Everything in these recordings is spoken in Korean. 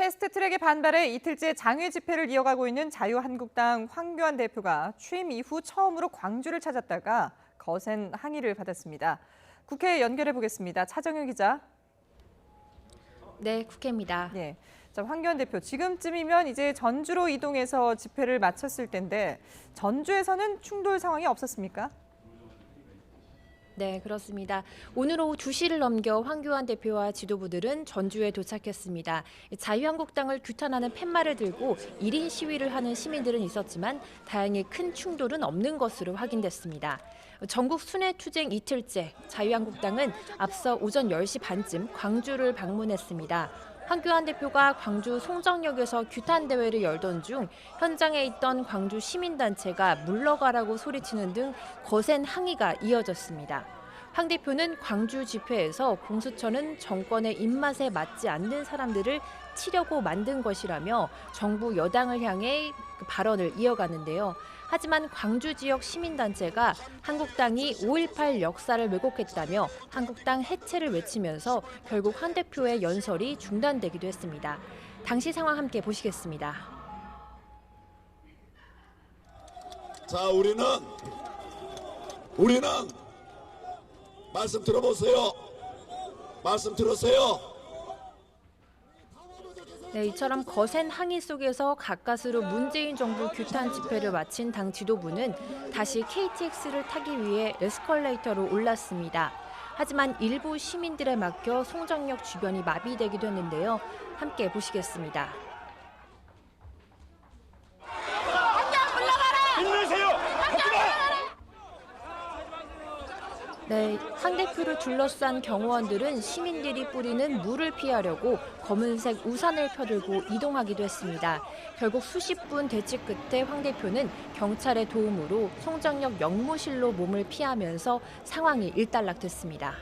패스트트랙의 반발에 이틀째 장외 집회를 이어가고 있는 자유한국당 황교안 대표가 취임 이후 처음으로 광주를 찾았다가 거센 항의를 받았습니다. 국회에 연결해 보겠습니다. 차정유 기자. 네, 국회입니다. 네, 황교안 대표, 지금쯤이면 이제 전주로 이동해서 집회를 마쳤을 텐데 전주에서는 충돌 상황이 없었습니까? 네, 그렇습니다. 오늘 오후 2시를 넘겨 황교안 대표와 지도부들은 전주에 도착했습니다. 자유한국당을 규탄하는 팻말을 들고 1인 시위를 하는 시민들은 있었지만 다행히 큰 충돌은 없는 것으로 확인됐습니다. 전국 순회투쟁 이틀째, 자유한국당은 앞서 오전 10시 반쯤 광주를 방문했습니다. 황교안 대표가 광주 송정역에서 규탄 대회를 열던 중 현장에 있던 광주 시민단체가 물러가라고 소리치는 등 거센 항의가 이어졌습니다. 황 대표는 광주 집회에서 공수처는 정권의 입맛에 맞지 않는 사람들을 치려고 만든 것이라며 정부 여당을 향해 발언을 이어가는데요. 하지만 광주 지역 시민단체가 한국당이 5.18 역사를 왜곡했다며 한국당 해체를 외치면서 결국 황 대표의 연설이 중단되기도 했습니다. 당시 상황 함께 보시겠습니다. 자, 우리는 말씀 들어보세요. 말씀 들으세요. 네, 이처럼 거센 항의 속에서 가까스로 문재인 정부 규탄 집회를 마친 당 지도부는 다시 KTX를 타기 위해 에스컬레이터로 올랐습니다. 하지만 일부 시민들에 막혀 송정역 주변이 마비되기도 했는데요. 함께 보시겠습니다. 네, 황 대표를 둘러싼 경호원들은 시민들이 뿌리는 물을 피하려고 검은색 우산을 펴들고 이동하기도 했습니다. 결국 수십 분 대치 끝에 황 대표는 경찰의 도움으로 송정역 역무실로 몸을 피하면서 상황이 일단락됐습니다.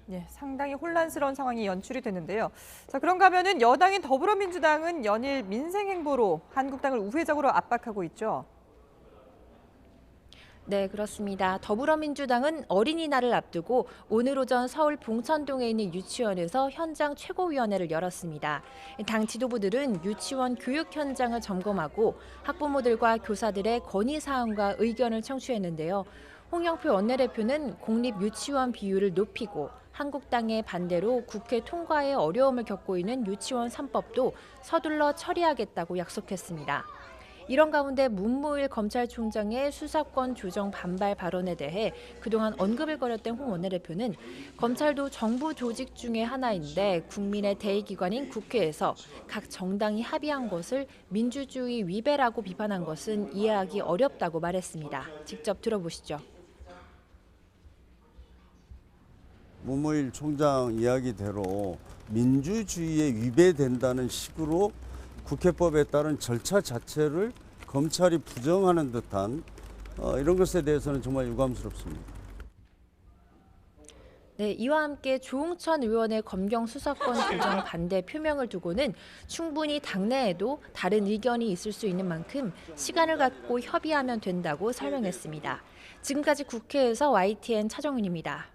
네, 상당히 혼란스러운 상황이 연출이 됐는데요. 자, 그런가 하면은 여당인 더불어민주당은 연일 민생 행보로 한국당을 우회적으로 압박하고 있죠. 네, 그렇습니다. 더불어민주당은 어린이날을 앞두고 오늘 오전 서울 봉천동에 있는 유치원에서 현장 최고위원회를 열었습니다. 당 지도부들은 유치원 교육 현장을 점검하고 학부모들과 교사들의 건의사항과 의견을 청취했는데요. 홍영표 원내대표는 공립 유치원 비율을 높이고 한국당의 반대로 국회 통과에 어려움을 겪고 있는 유치원 3법도 서둘러 처리하겠다고 약속했습니다. 이런 가운데 문무일 검찰총장의 수사권 조정 반발 발언에 대해 그동안 언급을 거렸던 홍 원내대표는 검찰도 정부 조직 중의 하나인데 국민의 대의기관인 국회에서 각 정당이 합의한 것을 민주주의 위배라고 비판한 것은 이해하기 어렵다고 말했습니다. 직접 들어보시죠. 문무일 총장 이야기대로 민주주의에 위배된다는 식으로 국회법에 따른 절차 자체를 검찰이 부정하는 듯한 이런 것에 대해서는 정말 유감스럽습니다. 네, 이와 함께 조응천 의원의 검경 수사권 조정 반대 표명을 두고는 충분히 당내에도 다른 의견이 있을 수 있는 만큼 시간을 갖고 협의하면 된다고 설명했습니다. 지금까지 국회에서 YTN 차정윤입니다.